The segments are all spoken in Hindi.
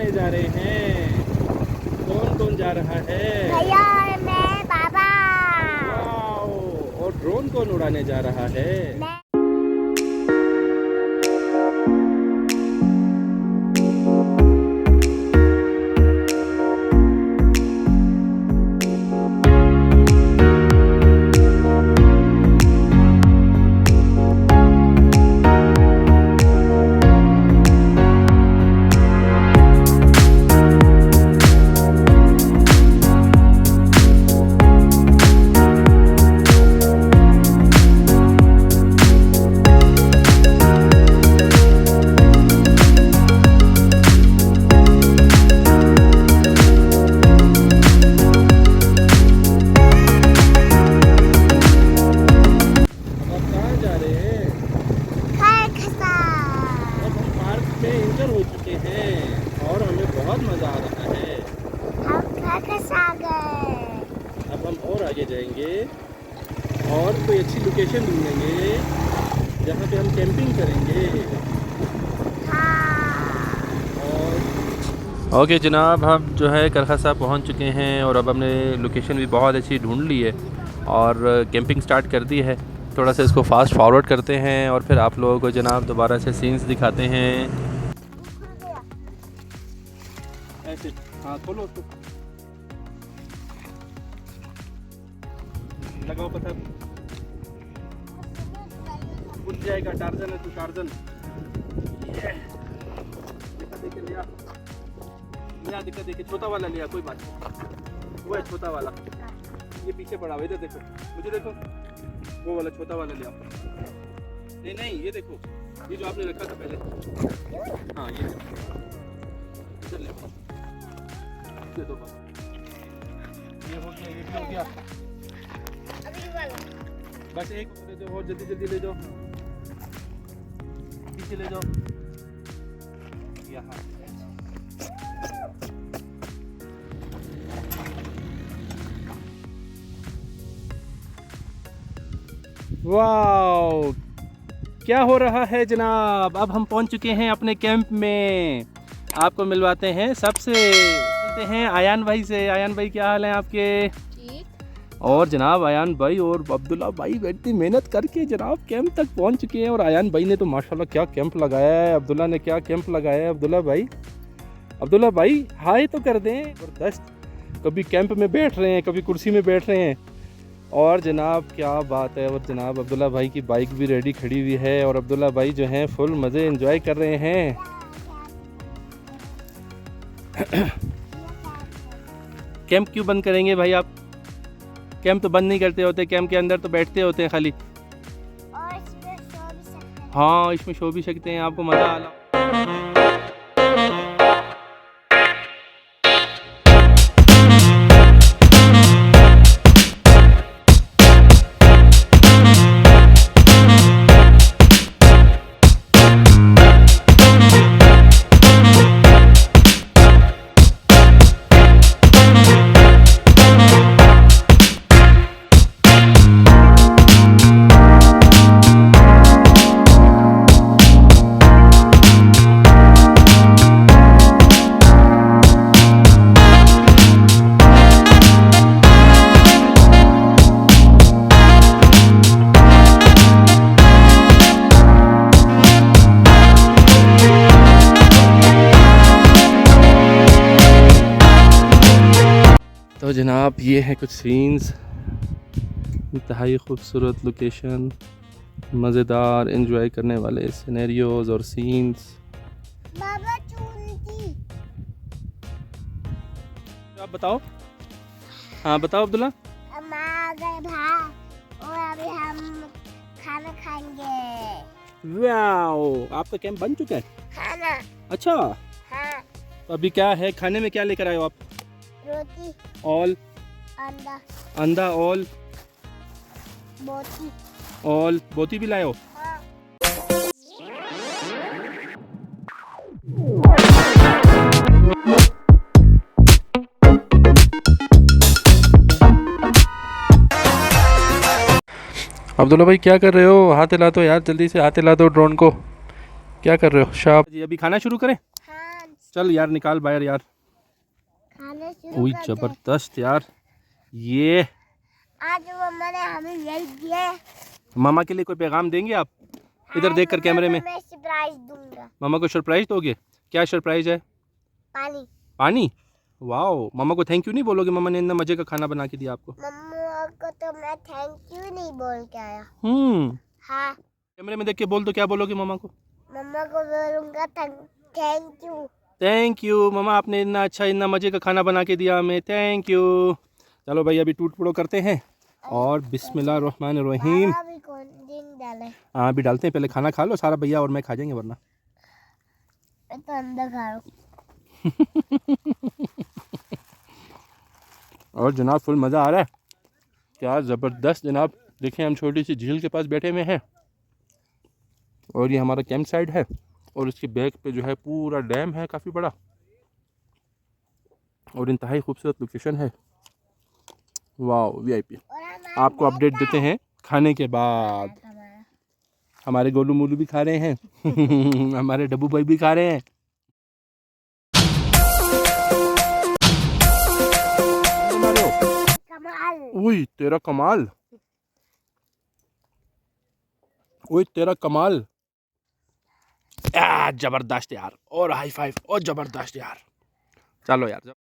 उड़ाने जा रहे हैं। कौन कौन जा रहा है? भैया और मैं, बाबा। वाओ! और ड्रोन कौन उड़ाने जा रहा है? मैं। हो चुके हैं और हमें बहुत मज़ा आ रहा है। हम खसा गए। अब हम और आगे जाएंगे और कोई अच्छी लोकेशन ढूंढेंगे जहाँ पे हम कैंपिंग करेंगे। ओके जनाब, हम जो है करखसा पहुँच चुके हैं और अब हमने लोकेशन भी बहुत अच्छी ढूंढ ली है और कैंपिंग स्टार्ट कर दी है। थोड़ा सा इसको फास्ट फॉरवर्ड करते हैं और फिर आप लोगों को जनाब दोबारा से सीन्स दिखाते हैं। ऐसे हाँ खोलो उसको, लगाओ पत्थर, उठ जाएगा। टार्जन है तू, टार्जन। दिक्कत देखिए, छोटा वाला लिया, कोई बात नहीं, वो है छोटा वाला। ये पीछे पड़ा हुआ, इधर देखो, मुझे देखो, वो वाला छोटा वाला लिया। नहीं नहीं, ये देखो, ये जो आपने रखा था पहले। हाँ ये इधर ले, ये दो, ये हो गया, ये भी हो गया। बस एक दे दो और, जल्दी जल्दी ले जाओ, पीछे ले जाओ। यहाँ वाओ, क्या हो रहा है जनाब। अब हम पहुंच चुके हैं अपने कैंप में। आपको मिलवाते हैं सबसे, मिलते हैं आयान भाई से। आयान भाई क्या हाल है आपके? और जनाब आयान भाई और अब्दुल्ला भाई इतनी मेहनत करके जनाब कैंप तक पहुंच चुके हैं। और आयान भाई ने तो माशाल्लाह क्या कैंप लगाया है, अब्दुल्ला ने क्या कैंप लगाया है। अब्दुल्ला भाई हाय तो कर दें। जबरदस्त, कभी कैंप में बैठ रहे हैं, कभी कुर्सी में बैठ रहे हैं। और जनाब क्या बात है। और जनाब अब्दुल्ला भाई की बाइक भी रेडी खड़ी हुई है और अब्दुल्ला भाई जो हैं फुल मज़े एंजॉय कर रहे हैं। कैंप क्यों बंद करेंगे भाई आप? कैंप तो बंद नहीं करते होते, कैंप के अंदर तो बैठते होते हैं खाली। और इसमें सो भी सकते हैं। हाँ इसमें सो भी सकते हैं, आपको मज़ा आ रहा। तो जनाब ये है कुछ सीन्स, इंतहाई खूबसूरत लोकेशन, मज़ेदार एंजॉय करने वाले सिनेरियोज और सीन्स। बाबा चूंटी। आप बताओ। हाँ बताओ अब्दुल्ला। हम आ गए भाई और अभी हम खाना खाएंगे। वाओ, आपका कैंप बन चुका है? खाना। अच्छा, हाँ। तो अभी क्या है खाने में, क्या लेकर आए हो आप? रोटी, ऑल अंडा, अंडा, ऑल बोटी। ऑल बोती भी लाए हो? हाँ। अब्दुल्ला भाई क्या कर रहे हो? हाथ हिला दो यार, जल्दी से हाथ हिला दो ड्रोन को। क्या कर रहे हो? शाबाश जी, अभी खाना शुरू करें? हाँ चल यार निकाल बाहर यार। खाना शुरू ओए कर दे। जबरदस्त यार। ये आज मम्मा ने हमें यही दिया। मामा के लिए कोई पैगाम देंगे आप? इधर देखकर कैमरे में। मैं सरप्राइज दूंगा। मामा को सरप्राइज दोगे? क्या सरप्राइज है? पानी। पानी? वाओ, मामा को थैंक यू नहीं बोलोगे? मामा ने इतना मजे का खाना बना के दिया आपको। मम्मा को तो मैं थैंक यू नहीं बोल के आया। हाँ, कैमरे में देख के बोल, तो क्या बोलोगे मामा को? मम्मा को बोलूंगा थैंक यू। थैंक यू मामा, आपने इतना अच्छा इतना मजे का खाना बना के दिया हमें, थैंक यू। चलो भाई अभी टूट पड़ो करते हैं और बिस्मिल्लाहिर्रहमानिर्रहीम। बाबा भी कौन दिन डाले? हाँ अभी डालते हैं, पहले खाना खा लो सारा, भैया और मैं खा जाएंगे वरना। मैं तो अंदर खा रहा हूँ। और जनाब फुल मज़ा आ रहा है, क्या ज़बरदस्त जनाब। देखें हम छोटी सी झील के पास बैठे हुए हैं और ये हमारा कैंप साइट है और इसके बैक पे जो है पूरा डैम है काफ़ी बड़ा और इंतहाई खूबसूरत लोकेशन है। वाह वीआईपी। और हमारा आपको अपडेट देते हैं खाने के बाद। हमारे गोलू मोलू भी खा रहे हैं हमारे डब्बू भाई भी खा रहे हैं। कमाल। ओए तेरा कमाल, ओए तेरा कमाल। जबरदस्त यार, और हाई फाइव, और जबरदस्त यार। चलो यार।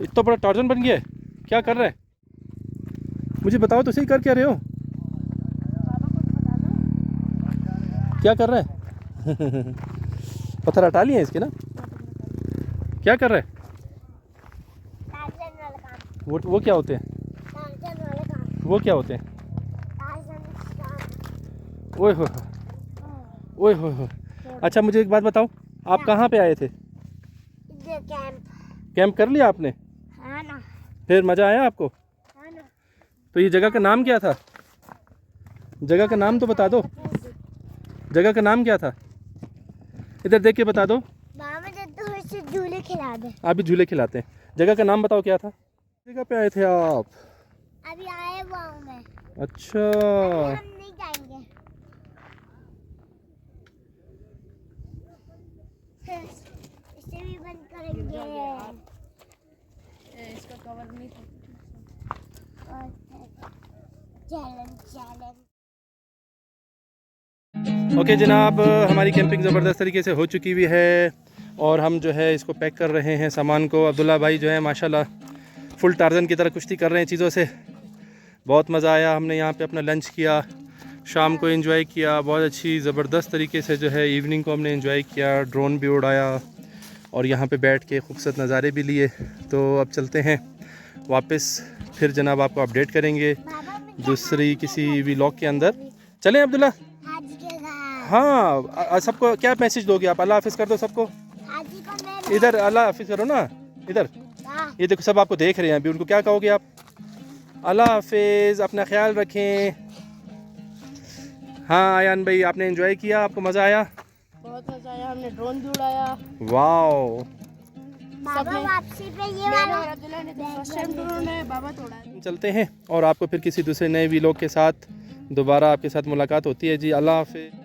इतना बड़ा टार्जन बन गया है, क्या कर रहा है? मुझे बताओ तो सही, कर क्या रहे हो? क्या कर रहा है? पत्थर हटा लिए इसके ना? क्या कर रहा है? टार्जन वाला काम। वो क्या होते हैं? टार्जन वाला काम। वो क्या होते हैं? टार्जन काम। ओए हो, ओए हो। अच्छा मुझे एक बात बताओ, आप कहाँ पे आए थे? इधर कैंप। कैंप कर लिया आपने? हाँ ना। फिर मज़ा आया आपको? हाँ ना। तो ये जगह का नाम क्या था? जगह का नाम तो बता दो, जगह का नाम क्या था? इधर देख के बता दो। मामा ने तो ऐसे झूले खिला दे। आप भी झूले खिलाते हैं। जगह का नाम बताओ क्या था? जगह पे आए थे आप? अभी आए हुआ हूँ मैं। अच्छा हम नहीं जाएंगे। इसे भी बंद करेंगे। इसका कवर नहीं था। चैलेंज। ओके जनाब, हमारी कैंपिंग ज़बरदस्त तरीके से हो चुकी हुई है और हम जो है इसको पैक कर रहे हैं सामान को। अब्दुल्ला भाई जो है माशाल्लाह फुल टार्जन की तरह कुश्ती कर रहे हैं चीज़ों से। बहुत मज़ा आया, हमने यहाँ पे अपना लंच किया, शाम को एंजॉय किया, बहुत अच्छी ज़बरदस्त तरीके से जो है इवनिंग को हमने एंजॉय किया, ड्रोन भी उड़ाया और यहाँ पे बैठ के खूबसूरत नज़ारे भी लिए। तो अब चलते हैं वापस, फिर जनाब आपको अपडेट करेंगे दूसरी किसी व्लॉग के अंदर। चलें अब्दुल्ला? हाँ सबको क्या मैसेज दोगे आप? अल्लाह हाफिज़ कर दो सबको। इधर अल्लाह हाफिज़ करो ना, इधर ये देखो सब आपको देख रहे हैं अभी, उनको क्या कहोगे आप? अल्लाह हाफिज़, अपना ख्याल रखें। हाँ आयान भाई आपने एंजॉय किया, आपको मज़ा आया? बहुत मजा आया, हमने ड्रोन भी उड़ाया। वाओ। बाबा वापसी पे ये वाला और अब्दुल्ला ने तो फर्स्ट टाइम ड्रोन है, बाबा तो उड़ाया। चलते हैं और आपको फिर किसी दूसरे नए व्लॉग के साथ दोबारा आपके साथ मुलाकात होती है जी। अल्लाह हाफिज़।